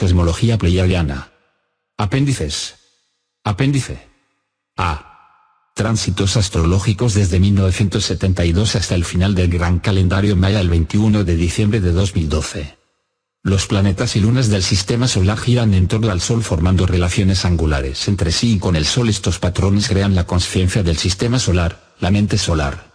Cosmología pleiadiana. Apéndices. Apéndice A. Tránsitos astrológicos desde 1972 hasta el final del gran calendario maya el 21 de diciembre de 2012. Los planetas y lunas del sistema solar giran en torno al Sol formando relaciones angulares entre sí y con el Sol. Estos patrones crean la consciencia del sistema solar, la mente solar.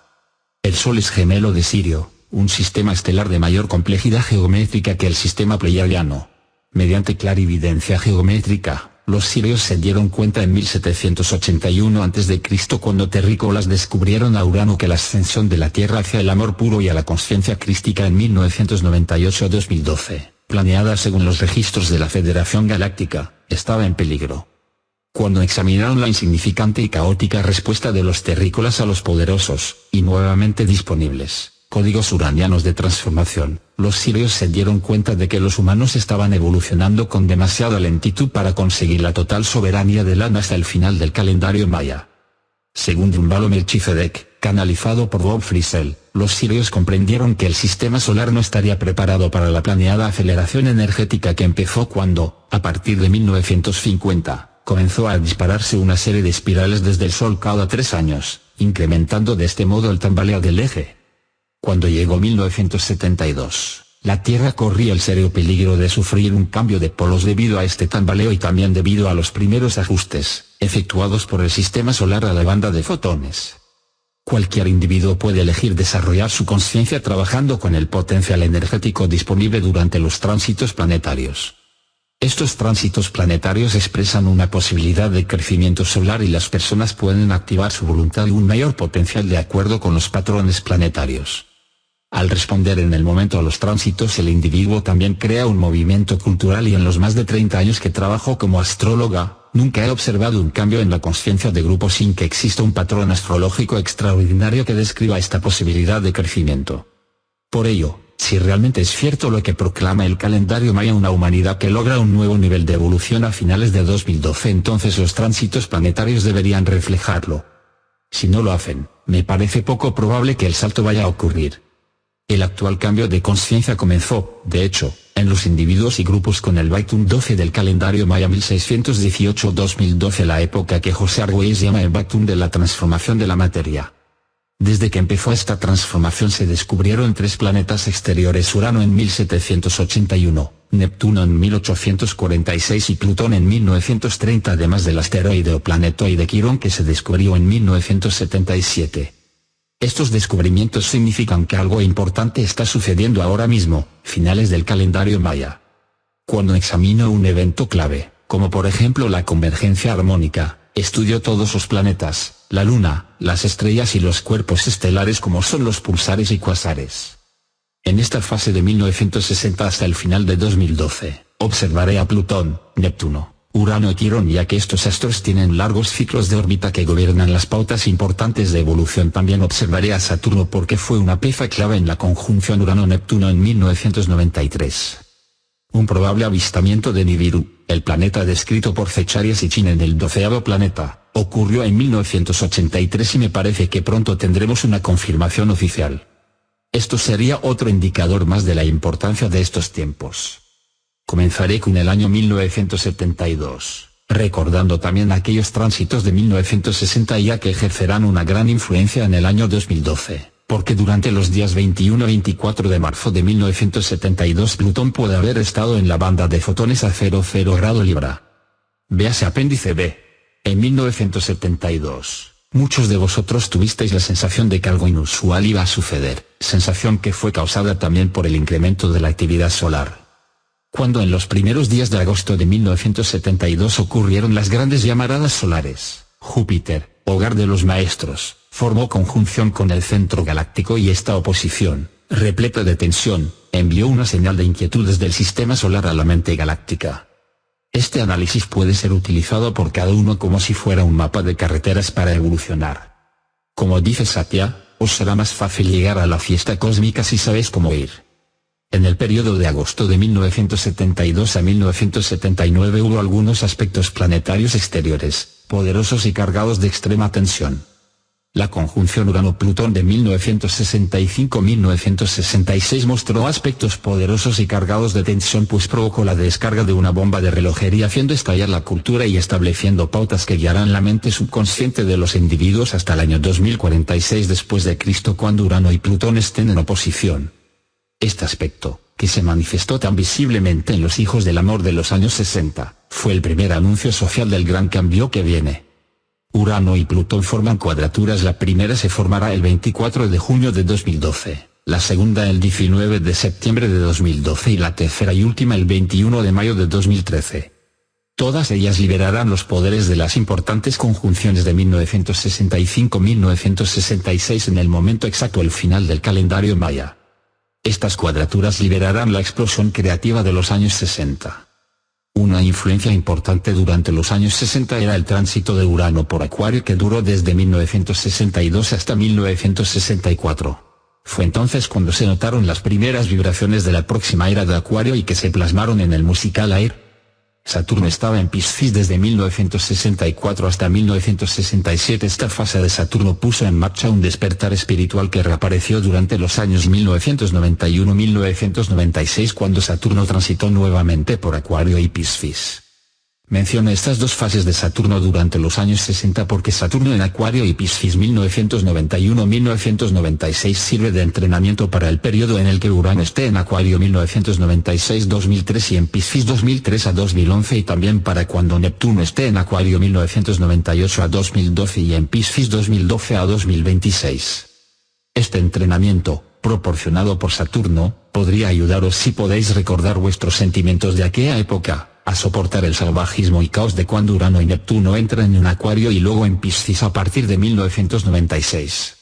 El Sol es gemelo de Sirio, un sistema estelar de mayor complejidad geométrica que el sistema pleiadiano. Mediante clarividencia geométrica, los sirios se dieron cuenta en 1781 a.C. cuando terrícolas descubrieron a Urano que la ascensión de la Tierra hacia el amor puro y a la consciencia crística en 1998-2012, planeada según los registros de la Federación Galáctica, estaba en peligro. Cuando examinaron la insignificante y caótica respuesta de los terrícolas a los poderosos, y nuevamente disponibles, códigos uranianos de transformación, los sirios se dieron cuenta de que los humanos estaban evolucionando con demasiada lentitud para conseguir la total soberanía del An hasta el final del calendario maya. Según Drunvalo Melchizedek, canalizado por Bob Frisell, los sirios comprendieron que el sistema solar no estaría preparado para la planeada aceleración energética que empezó cuando, a partir de 1950, comenzó a dispararse una serie de espirales desde el Sol cada 3 años, incrementando de este modo el tambaleo del eje. Cuando llegó 1972, la Tierra corría el serio peligro de sufrir un cambio de polos debido a este tambaleo y también debido a los primeros ajustes, efectuados por el sistema solar a la banda de fotones. Cualquier individuo puede elegir desarrollar su conciencia trabajando con el potencial energético disponible durante los tránsitos planetarios. Estos tránsitos planetarios expresan una posibilidad de crecimiento solar y las personas pueden activar su voluntad y un mayor potencial de acuerdo con los patrones planetarios. Al responder en el momento a los tránsitos, el individuo también crea un movimiento cultural y en los más de 30 años que trabajo como astróloga, nunca he observado un cambio en la conciencia de grupo sin que exista un patrón astrológico extraordinario que describa esta posibilidad de crecimiento. Por ello, si realmente es cierto lo que proclama el calendario maya, una humanidad que logra un nuevo nivel de evolución a finales de 2012, entonces los tránsitos planetarios deberían reflejarlo. Si no lo hacen, me parece poco probable que el salto vaya a ocurrir. El actual cambio de conciencia comenzó, de hecho, en los individuos y grupos con el Baitun 12 del calendario maya 1618-2012, la época que José Argüelles llama el Baitun de la transformación de la materia. Desde que empezó esta transformación se descubrieron 3 planetas exteriores: Urano en 1781, Neptuno en 1846 y Plutón en 1930, además del asteroide o planetoide Quirón que se descubrió en 1977. Estos descubrimientos significan que algo importante está sucediendo ahora mismo, finales del calendario maya. Cuando examino un evento clave, como por ejemplo la convergencia armónica, estudio todos los planetas, la Luna, las estrellas y los cuerpos estelares como son los pulsares y cuasares. En esta fase de 1960 hasta el final de 2012, observaré a Plutón, Neptuno, Urano y Quirón, ya que estos astros tienen largos ciclos de órbita que gobiernan las pautas importantes de evolución. También observaré a Saturno porque fue una pieza clave en la conjunción Urano-Neptuno en 1993. Un probable avistamiento de Nibiru, el planeta descrito por Zecharia Sitchin en el 12º planeta, ocurrió en 1983 y me parece que pronto tendremos una confirmación oficial. Esto sería otro indicador más de la importancia de estos tiempos. Comenzaré con el año 1972, recordando también aquellos tránsitos de 1960 ya que ejercerán una gran influencia en el año 2012, porque durante los días 21 y 24 de marzo de 1972 Plutón puede haber estado en la banda de fotones a 00 grado Libra. Véase apéndice B. En 1972, muchos de vosotros tuvisteis la sensación de que algo inusual iba a suceder, sensación que fue causada también por el incremento de la actividad solar. Cuando en los primeros días de agosto de 1972 ocurrieron las grandes llamaradas solares, Júpiter, hogar de los maestros, formó conjunción con el centro galáctico y esta oposición, repleta de tensión, envió una señal de inquietud desde el sistema solar a la mente galáctica. Este análisis puede ser utilizado por cada uno como si fuera un mapa de carreteras para evolucionar. Como dice Satya, os será más fácil llegar a la fiesta cósmica si sabéis cómo ir. En el periodo de agosto de 1972 a 1979 hubo algunos aspectos planetarios exteriores, poderosos y cargados de extrema tensión. La conjunción Urano-Plutón de 1965-1966 mostró aspectos poderosos y cargados de tensión, pues provocó la descarga de una bomba de relojería, haciendo estallar la cultura y estableciendo pautas que guiarán la mente subconsciente de los individuos hasta el año 2046 después de Cristo, cuando Urano y Plutón estén en oposición. Este aspecto, que se manifestó tan visiblemente en los hijos del amor de los años 60, fue el primer anuncio social del gran cambio que viene. Urano y Plutón forman cuadraturas. La primera se formará el 24 de junio de 2012, la segunda el 19 de septiembre de 2012 y la tercera y última el 21 de mayo de 2013. Todas ellas liberarán los poderes de las importantes conjunciones de 1965-1966 en el momento exacto, el final del calendario maya. Estas cuadraturas liberarán la explosión creativa de los años 60. Una influencia importante durante los años 60 era el tránsito de Urano por Acuario, que duró desde 1962 hasta 1964. Fue entonces cuando se notaron las primeras vibraciones de la próxima era de Acuario y que se plasmaron en el musical Air. Saturno estaba en Piscis desde 1964 hasta 1967. Esta fase de Saturno puso en marcha un despertar espiritual que reapareció durante los años 1991-1996, cuando Saturno transitó nuevamente por Acuario y Piscis. Menciono estas dos fases de Saturno durante los años 60 porque Saturno en Acuario y Piscis 1991-1996 sirve de entrenamiento para el periodo en el que Urano esté en Acuario 1996-2003 y en Piscis 2003 a 2011, y también para cuando Neptuno esté en Acuario 1998 a 2012 y en Piscis 2012 a 2026. Este entrenamiento, proporcionado por Saturno, podría ayudaros, si podéis recordar vuestros sentimientos de aquella época, a soportar el salvajismo y caos de cuando Urano y Neptuno entran en Acuario y luego en Piscis a partir de 1996.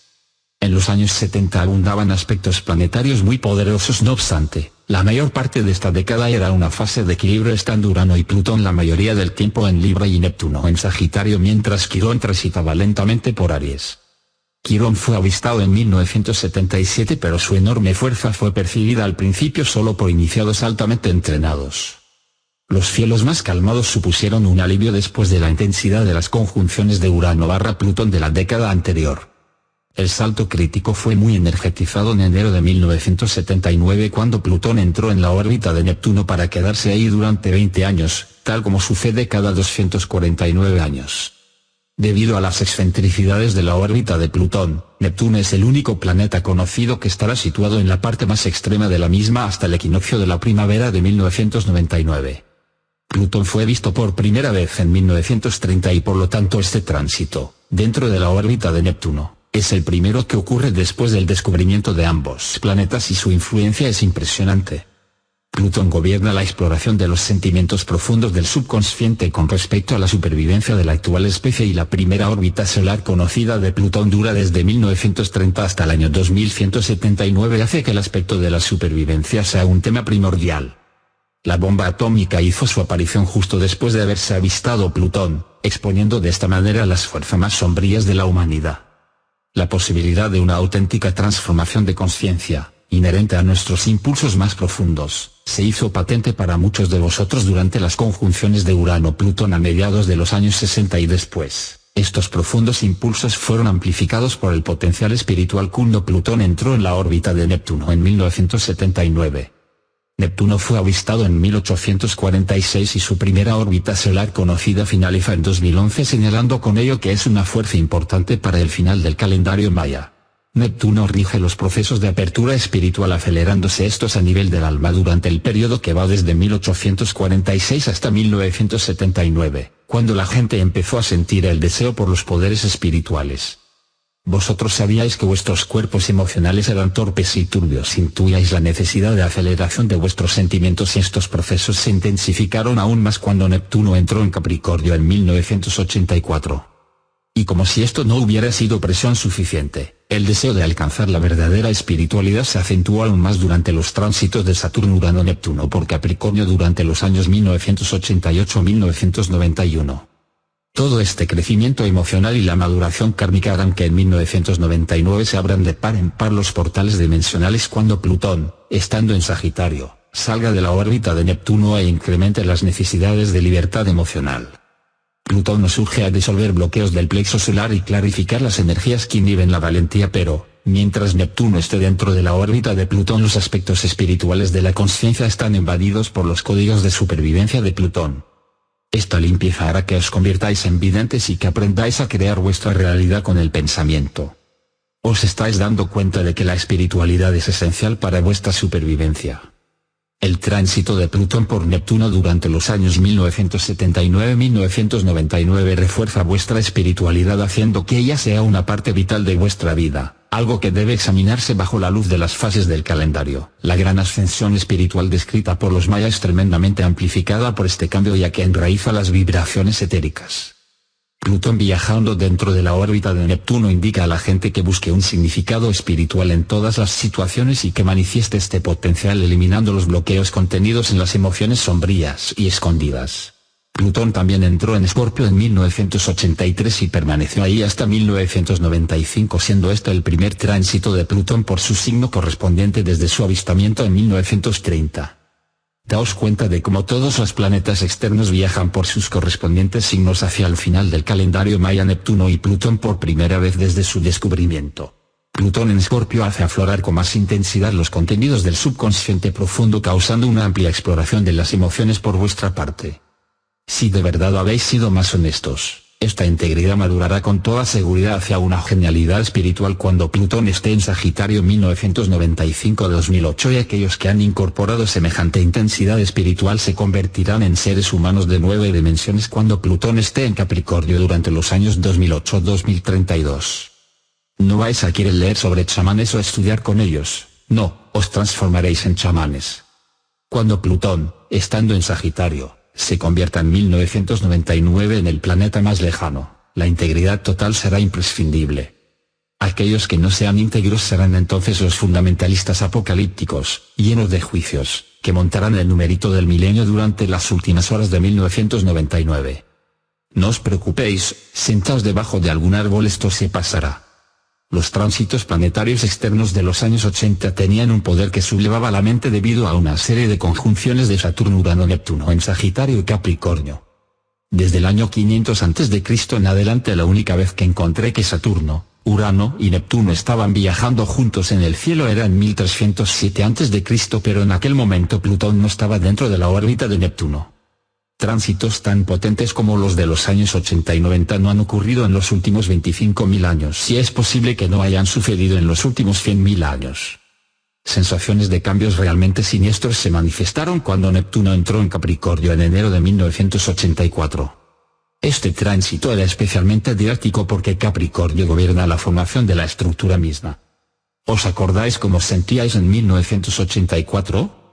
En los años 70 abundaban aspectos planetarios muy poderosos. No obstante, la mayor parte de esta década era una fase de equilibrio, estando Urano y Plutón la mayoría del tiempo en Libra y Neptuno en Sagitario, mientras Quirón transitaba lentamente por Aries. Quirón fue avistado en 1977, pero su enorme fuerza fue percibida al principio solo por iniciados altamente entrenados. Los cielos más calmados supusieron un alivio después de la intensidad de las conjunciones de Urano/Plutón de la década anterior. El salto crítico fue muy energetizado en enero de 1979, cuando Plutón entró en la órbita de Neptuno para quedarse ahí durante 20 años, tal como sucede cada 249 años. Debido a las excentricidades de la órbita de Plutón, Neptuno es el único planeta conocido que estará situado en la parte más extrema de la misma hasta el equinoccio de la primavera de 1999. Plutón fue visto por primera vez en 1930 y por lo tanto este tránsito, dentro de la órbita de Neptuno, es el primero que ocurre después del descubrimiento de ambos planetas y su influencia es impresionante. Plutón gobierna la exploración de los sentimientos profundos del subconsciente con respecto a la supervivencia de la actual especie, y la primera órbita solar conocida de Plutón dura desde 1930 hasta el año 2179, hace que el aspecto de la supervivencia sea un tema primordial. La bomba atómica hizo su aparición justo después de haberse avistado Plutón, exponiendo de esta manera las fuerzas más sombrías de la humanidad. La posibilidad de una auténtica transformación de conciencia, inherente a nuestros impulsos más profundos, se hizo patente para muchos de vosotros durante las conjunciones de Urano-Plutón a mediados de los años 60 y después. Estos profundos impulsos fueron amplificados por el potencial espiritual cuando Plutón entró en la órbita de Neptuno en 1979. Neptuno fue avistado en 1846 y su primera órbita solar conocida finaliza en 2011, señalando con ello que es una fuerza importante para el final del calendario maya. Neptuno rige los procesos de apertura espiritual, acelerándose estos a nivel del alma durante el periodo que va desde 1846 hasta 1979, cuando la gente empezó a sentir el deseo por los poderes espirituales. Vosotros sabíais que vuestros cuerpos emocionales eran torpes y turbios, intuíais la necesidad de aceleración de vuestros sentimientos y estos procesos se intensificaron aún más cuando Neptuno entró en Capricornio en 1984. Y como si esto no hubiera sido presión suficiente, el deseo de alcanzar la verdadera espiritualidad se acentuó aún más durante los tránsitos de Saturno-Urano-Neptuno por Capricornio durante los años 1988-1991. Todo este crecimiento emocional y la maduración kármica harán que en 1999 se abran de par en par los portales dimensionales cuando Plutón, estando en Sagitario, salga de la órbita de Neptuno e incremente las necesidades de libertad emocional. Plutón nos urge a disolver bloqueos del plexo solar y clarificar las energías que inhiben la valentía, pero, mientras Neptuno esté dentro de la órbita de Plutón, los aspectos espirituales de la conciencia están invadidos por los códigos de supervivencia de Plutón. Esta limpieza hará que os convirtáis en videntes y que aprendáis a crear vuestra realidad con el pensamiento. Os estáis dando cuenta de que la espiritualidad es esencial para vuestra supervivencia. El tránsito de Plutón por Neptuno durante los años 1979-1999 refuerza vuestra espiritualidad, haciendo que ella sea una parte vital de vuestra vida, algo que debe examinarse bajo la luz de las fases del calendario. La gran ascensión espiritual descrita por los mayas es tremendamente amplificada por este cambio, ya que enraiza las vibraciones etéricas. Plutón viajando dentro de la órbita de Neptuno indica a la gente que busque un significado espiritual en todas las situaciones y que manifieste este potencial eliminando los bloqueos contenidos en las emociones sombrías y escondidas. Plutón también entró en Escorpio en 1983 y permaneció ahí hasta 1995, siendo este el primer tránsito de Plutón por su signo correspondiente desde su avistamiento en 1930. Daos cuenta de cómo todos los planetas externos viajan por sus correspondientes signos hacia el final del calendario maya. Neptuno y Plutón por primera vez desde su descubrimiento. Plutón en Escorpio hace aflorar con más intensidad los contenidos del subconsciente profundo, causando una amplia exploración de las emociones por vuestra parte. Si de verdad habéis sido más honestos, esta integridad madurará con toda seguridad hacia una genialidad espiritual cuando Plutón esté en Sagitario 1995-2008, y aquellos que han incorporado semejante intensidad espiritual se convertirán en seres humanos de 9 dimensiones cuando Plutón esté en Capricornio durante los años 2008-2032. No vais a querer leer sobre chamanes o estudiar con ellos, no, os transformaréis en chamanes. Cuando Plutón, estando en Sagitario, se convierta en 1999 en el planeta más lejano, la integridad total será imprescindible. Aquellos que no sean íntegros serán entonces los fundamentalistas apocalípticos, llenos de juicios, que montarán el numerito del milenio durante las últimas horas de 1999. No os preocupéis, sentaos debajo de algún árbol, esto se pasará. Los tránsitos planetarios externos de los años 80 tenían un poder que sublevaba la mente debido a una serie de conjunciones de Saturno, Urano, Neptuno en Sagitario y Capricornio. Desde el año 500 a.C. en adelante, la única vez que encontré que Saturno, Urano y Neptuno estaban viajando juntos en el cielo era en 1307 a.C., pero en aquel momento Plutón no estaba dentro de la órbita de Neptuno. Tránsitos tan potentes como los de los años 80 y 90 no han ocurrido en los últimos 25.000 años, y es posible que no hayan sucedido en los últimos 100.000 años. Sensaciones de cambios realmente siniestros se manifestaron cuando Neptuno entró en Capricornio en enero de 1984. Este tránsito era especialmente didáctico porque Capricornio gobierna la formación de la estructura misma. ¿Os acordáis cómo os sentíais en 1984?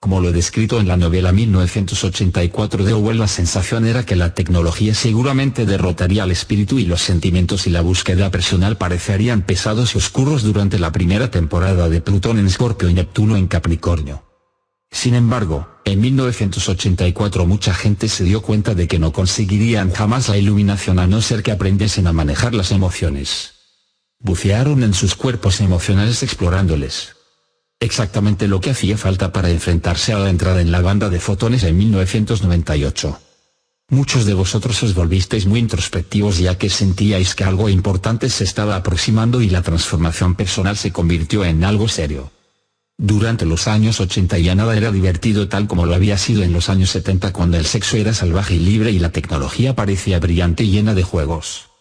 Como lo he descrito en la novela 1984 de Orwell, la sensación era que la tecnología seguramente derrotaría al espíritu y los sentimientos y la búsqueda personal parecerían pesados y oscuros durante la primera temporada de Plutón en Escorpio y Neptuno en Capricornio. Sin embargo, en 1984 mucha gente se dio cuenta de que no conseguirían jamás la iluminación a no ser que aprendiesen a manejar las emociones. Bucearon en sus cuerpos emocionales explorándoles. Exactamente lo que hacía falta para enfrentarse a la entrada en la banda de fotones en 1998. Muchos de vosotros os volvisteis muy introspectivos ya que sentíais que algo importante se estaba aproximando y la transformación personal se convirtió en algo serio. Durante los años 80 ya nada era divertido tal como lo había sido en los años 70, cuando el sexo era salvaje y libre y la tecnología parecía brillante y llena de juegos.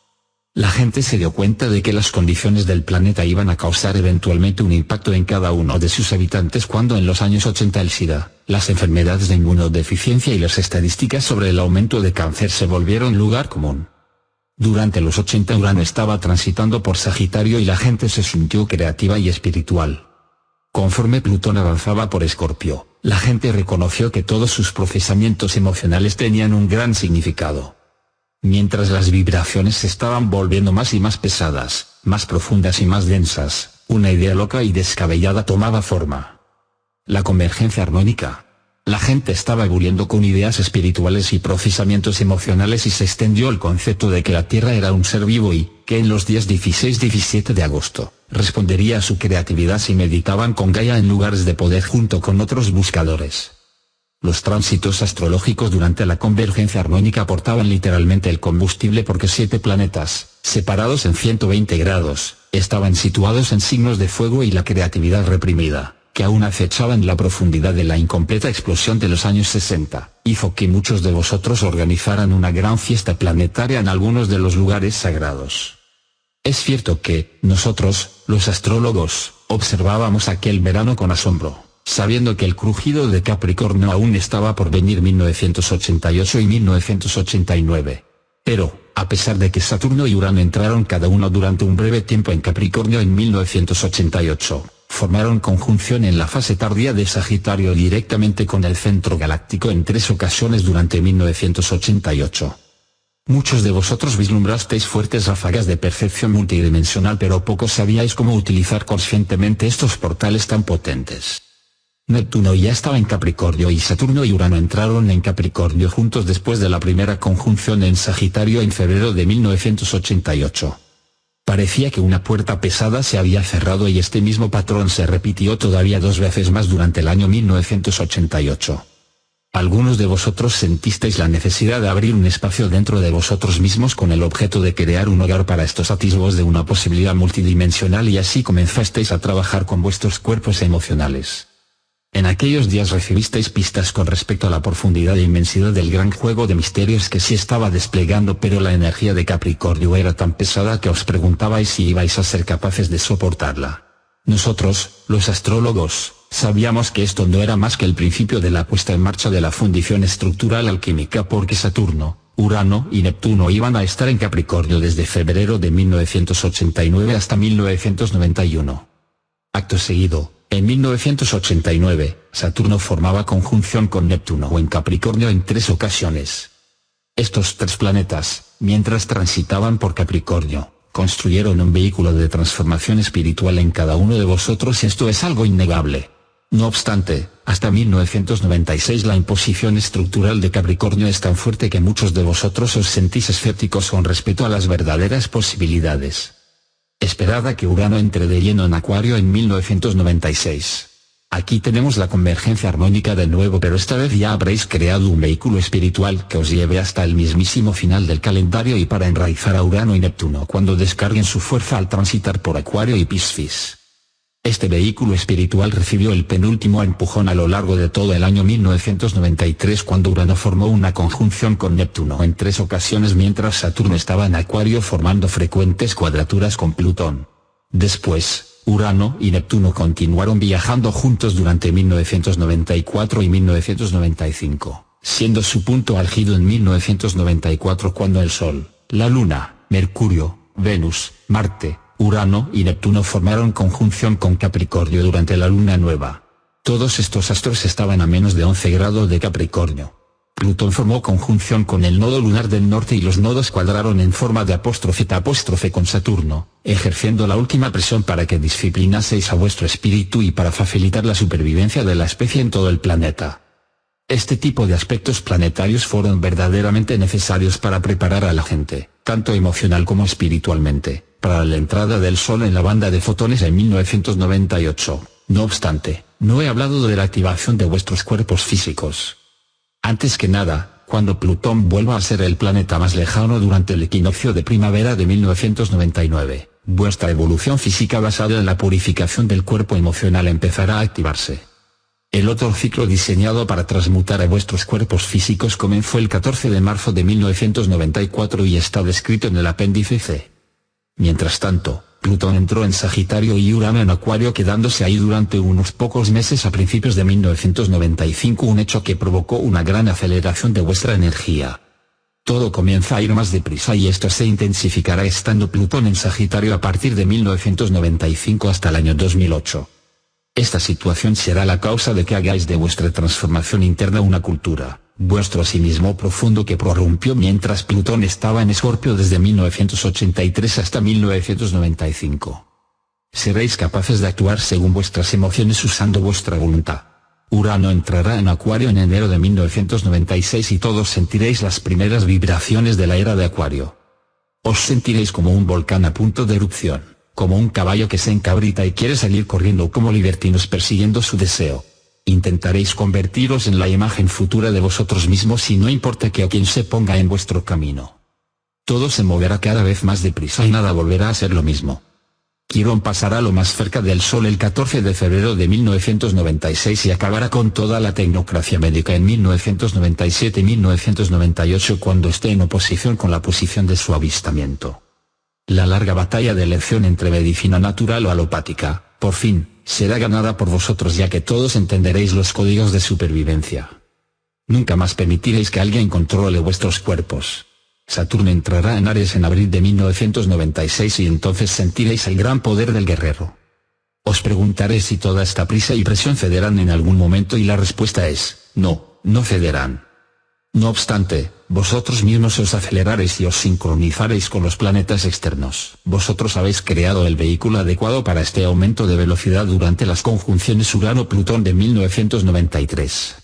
La gente se dio cuenta de que las condiciones del planeta iban a causar eventualmente un impacto en cada uno de sus habitantes cuando en los años 80 el SIDA, las enfermedades de inmunodeficiencia y las estadísticas sobre el aumento de cáncer se volvieron lugar común. Durante los 80 Urano estaba transitando por Sagitario y la gente se sintió creativa y espiritual. Conforme Plutón avanzaba por Escorpio, la gente reconoció que todos sus procesamientos emocionales tenían un gran significado. Mientras las vibraciones se estaban volviendo más y más pesadas, más profundas y más densas, una idea loca y descabellada tomaba forma. La convergencia armónica. La gente estaba ebulliendo con ideas espirituales y procesamientos emocionales y se extendió el concepto de que la Tierra era un ser vivo y, que en los días 16-17 de agosto, respondería a su creatividad si meditaban con Gaia en lugares de poder junto con otros buscadores. Los tránsitos astrológicos durante la convergencia armónica aportaban literalmente el combustible porque 7 planetas, separados en 120 grados, estaban situados en signos de fuego y la creatividad reprimida, que aún acechaba en la profundidad de la incompleta explosión de los años 60, hizo que muchos de vosotros organizaran una gran fiesta planetaria en algunos de los lugares sagrados. Es cierto que, nosotros, los astrólogos, observábamos aquel verano con asombro, sabiendo que el crujido de Capricornio aún estaba por venir 1988 y 1989. Pero, a pesar de que Saturno y Urano entraron cada uno durante un breve tiempo en Capricornio en 1988, formaron conjunción en la fase tardía de Sagitario directamente con el centro galáctico en 3 ocasiones durante 1988. Muchos de vosotros vislumbrasteis fuertes ráfagas de percepción multidimensional, pero pocos sabíais cómo utilizar conscientemente estos portales tan potentes. Neptuno ya estaba en Capricornio y Saturno y Urano entraron en Capricornio juntos después de la primera conjunción en Sagitario en febrero de 1988. Parecía que una puerta pesada se había cerrado y este mismo patrón se repitió todavía 2 veces más durante el año 1988. Algunos de vosotros sentisteis la necesidad de abrir un espacio dentro de vosotros mismos con el objeto de crear un hogar para estos atisbos de una posibilidad multidimensional y así comenzasteis a trabajar con vuestros cuerpos emocionales. En aquellos días recibisteis pistas con respecto a la profundidad e inmensidad del gran juego de misterios que se estaba desplegando, pero la energía de Capricornio era tan pesada que os preguntabais si ibais a ser capaces de soportarla. Nosotros, los astrólogos, sabíamos que esto no era más que el principio de la puesta en marcha de la fundición estructural alquímica, porque Saturno, Urano y Neptuno iban a estar en Capricornio desde febrero de 1989 hasta 1991. Acto seguido, en 1989, Saturno formaba conjunción con Neptuno en Capricornio en 3 ocasiones. Estos 3 planetas, mientras transitaban por Capricornio, construyeron un vehículo de transformación espiritual en cada uno de vosotros y esto es algo innegable. No obstante, hasta 1996 la imposición estructural de Capricornio es tan fuerte que muchos de vosotros os sentís escépticos con respecto a las verdaderas posibilidades. Esperad a que Urano entre de lleno en Acuario en 1996. Aquí tenemos la convergencia armónica de nuevo, pero esta vez ya habréis creado un vehículo espiritual que os lleve hasta el mismísimo final del calendario y para enraizar a Urano y Neptuno cuando descarguen su fuerza al transitar por Acuario y Piscis. Este vehículo espiritual recibió el penúltimo empujón a lo largo de todo el año 1993 cuando Urano formó una conjunción con Neptuno en 3 ocasiones mientras Saturno estaba en Acuario formando frecuentes cuadraturas con Plutón. Después, Urano y Neptuno continuaron viajando juntos durante 1994 y 1995, siendo su punto álgido en 1994 cuando el Sol, la Luna, Mercurio, Venus, Marte, Urano y Neptuno formaron conjunción con Capricornio durante la luna nueva. Todos estos astros estaban a menos de 11 grados de Capricornio. Plutón formó conjunción con el nodo lunar del norte y los nodos cuadraron en forma de apóstrofe con Saturno, ejerciendo la última presión para que disciplinaseis a vuestro espíritu y para facilitar la supervivencia de la especie en todo el planeta. Este tipo de aspectos planetarios fueron verdaderamente necesarios para preparar a la gente, tanto emocional como espiritualmente, para la entrada del Sol en la banda de fotones en 1998. No obstante, no he hablado de la activación de vuestros cuerpos físicos. Antes que nada, cuando Plutón vuelva a ser el planeta más lejano durante el equinoccio de primavera de 1999, vuestra evolución física basada en la purificación del cuerpo emocional empezará a activarse. El otro ciclo diseñado para transmutar a vuestros cuerpos físicos comenzó el 14 de marzo de 1994 y está descrito en el apéndice C. Mientras tanto, Plutón entró en Sagitario y Urano en Acuario, quedándose ahí durante unos pocos meses a principios de 1995, un hecho que provocó una gran aceleración de vuestra energía. Todo comienza a ir más deprisa y esto se intensificará estando Plutón en Sagitario a partir de 1995 hasta el año 2008. Esta situación será la causa de que hagáis de vuestra transformación interna una cultura, vuestro asimismo profundo que prorrumpió mientras Plutón estaba en Escorpio desde 1983 hasta 1995. Seréis capaces de actuar según vuestras emociones usando vuestra voluntad. Urano entrará en Acuario en enero de 1996 y todos sentiréis las primeras vibraciones de la era de Acuario. Os sentiréis como un volcán a punto de erupción, como un caballo que se encabrita y quiere salir corriendo, como libertinos persiguiendo su deseo. Intentaréis convertiros en la imagen futura de vosotros mismos y no importa que a quien se ponga en vuestro camino. Todo se moverá cada vez más deprisa y nada volverá a ser lo mismo. Quirón pasará lo más cerca del Sol el 14 de febrero de 1996 y acabará con toda la tecnocracia médica en 1997-1998 cuando esté en oposición con la posición de su avistamiento. La larga batalla de elección entre medicina natural o alopática, por fin, será ganada por vosotros ya que todos entenderéis los códigos de supervivencia. Nunca más permitiréis que alguien controle vuestros cuerpos. Saturno entrará en Aries en abril de 1996 y entonces sentiréis el gran poder del guerrero. Os preguntaré si toda esta prisa y presión cederán en algún momento y la respuesta es, no, no cederán. No obstante, vosotros mismos os aceleraréis y os sincronizaréis con los planetas externos. Vosotros habéis creado el vehículo adecuado para este aumento de velocidad durante las conjunciones Urano-Plutón de 1993.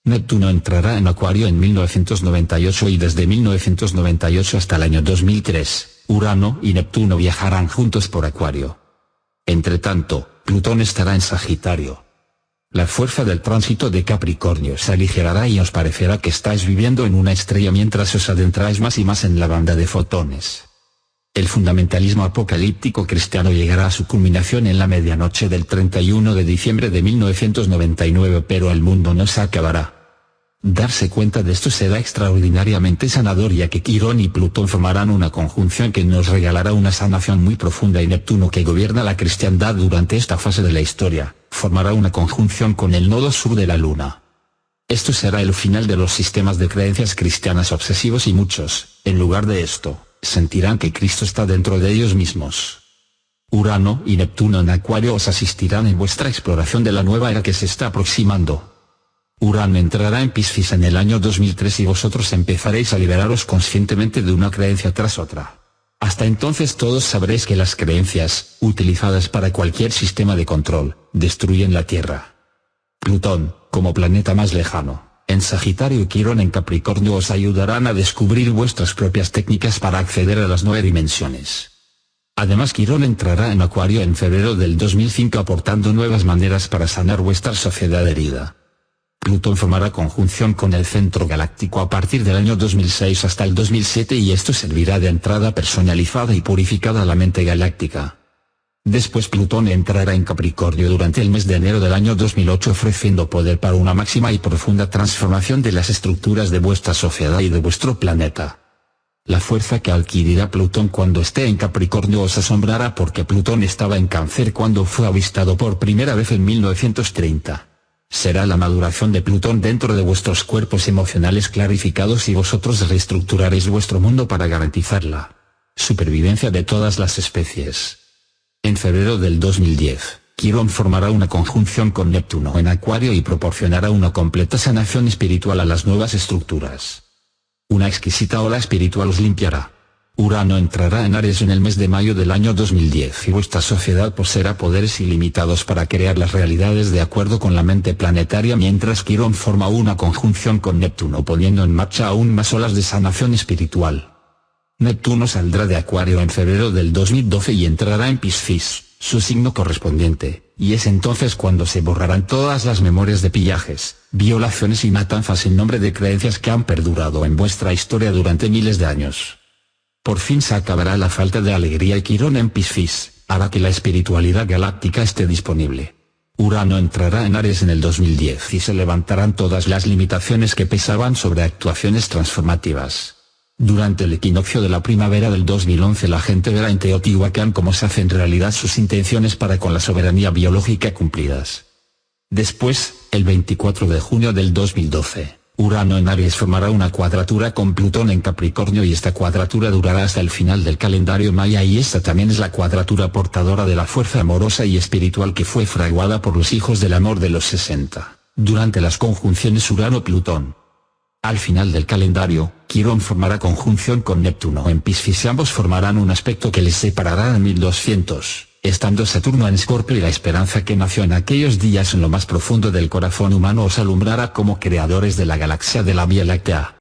Neptuno entrará en Acuario en 1998 y desde 1998 hasta el año 2003, Urano y Neptuno viajarán juntos por Acuario. Entretanto, Plutón estará en Sagitario. La fuerza del tránsito de Capricornio se aligerará y os parecerá que estáis viviendo en una estrella mientras os adentráis más y más en la banda de fotones. El fundamentalismo apocalíptico cristiano llegará a su culminación en la medianoche del 31 de diciembre de 1999, pero el mundo no se acabará. Darse cuenta de esto será extraordinariamente sanador ya que Quirón y Plutón formarán una conjunción que nos regalará una sanación muy profunda y Neptuno, que gobierna la cristiandad durante esta fase de la historia, formará una conjunción con el nodo sur de la Luna. Esto será el final de los sistemas de creencias cristianas obsesivos y muchos, en lugar de esto, sentirán que Cristo está dentro de ellos mismos. Urano y Neptuno en Acuario os asistirán en vuestra exploración de la nueva era que se está aproximando. Urano entrará en Piscis en el año 2003 y vosotros empezaréis a liberaros conscientemente de una creencia tras otra. Hasta entonces todos sabréis que las creencias, utilizadas para cualquier sistema de control, destruyen la Tierra. Plutón, como planeta más lejano, en Sagitario y Quirón en Capricornio os ayudarán a descubrir vuestras propias técnicas para acceder a las 9 dimensiones. Además, Quirón entrará en Acuario en febrero del 2005 aportando nuevas maneras para sanar vuestra sociedad herida. Plutón formará conjunción con el centro galáctico a partir del año 2006 hasta el 2007 y esto servirá de entrada personalizada y purificada a la mente galáctica. Después Plutón entrará en Capricornio durante el mes de enero del año 2008 ofreciendo poder para una máxima y profunda transformación de las estructuras de vuestra sociedad y de vuestro planeta. La fuerza que adquirirá Plutón cuando esté en Capricornio os asombrará porque Plutón estaba en Cáncer cuando fue avistado por primera vez en 1930. Será la maduración de Plutón dentro de vuestros cuerpos emocionales clarificados y vosotros reestructuraréis vuestro mundo para garantizar la supervivencia de todas las especies. En febrero del 2010, Quirón formará una conjunción con Neptuno en Acuario y proporcionará una completa sanación espiritual a las nuevas estructuras. Una exquisita ola espiritual os limpiará. Urano entrará en Aries en el mes de mayo del año 2010 y vuestra sociedad poseerá poderes ilimitados para crear las realidades de acuerdo con la mente planetaria mientras Quirón forma una conjunción con Neptuno poniendo en marcha aún más olas de sanación espiritual. Neptuno saldrá de Acuario en febrero del 2012 y entrará en Piscis, su signo correspondiente, y es entonces cuando se borrarán todas las memorias de pillajes, violaciones y matanzas en nombre de creencias que han perdurado en vuestra historia durante miles de años. Por fin se acabará la falta de alegría y Quirón en Piscis hará que la espiritualidad galáctica esté disponible. Urano entrará en Aries en el 2010 y se levantarán todas las limitaciones que pesaban sobre actuaciones transformativas. Durante el equinoccio de la primavera del 2011 la gente verá en Teotihuacán cómo se hacen realidad sus intenciones para con la soberanía biológica cumplidas. Después, el 24 de junio del 2012. Urano en Aries formará una cuadratura con Plutón en Capricornio y esta cuadratura durará hasta el final del calendario maya y esta también es la cuadratura portadora de la fuerza amorosa y espiritual que fue fraguada por los hijos del amor de los 60, durante las conjunciones Urano-Plutón. Al final del calendario, Quirón formará conjunción con Neptuno en Piscis y ambos formarán un aspecto que les separará en 1200. Estando Saturno en Escorpio y la esperanza que nació en aquellos días en lo más profundo del corazón humano os alumbrará como creadores de la galaxia de la Vía Láctea.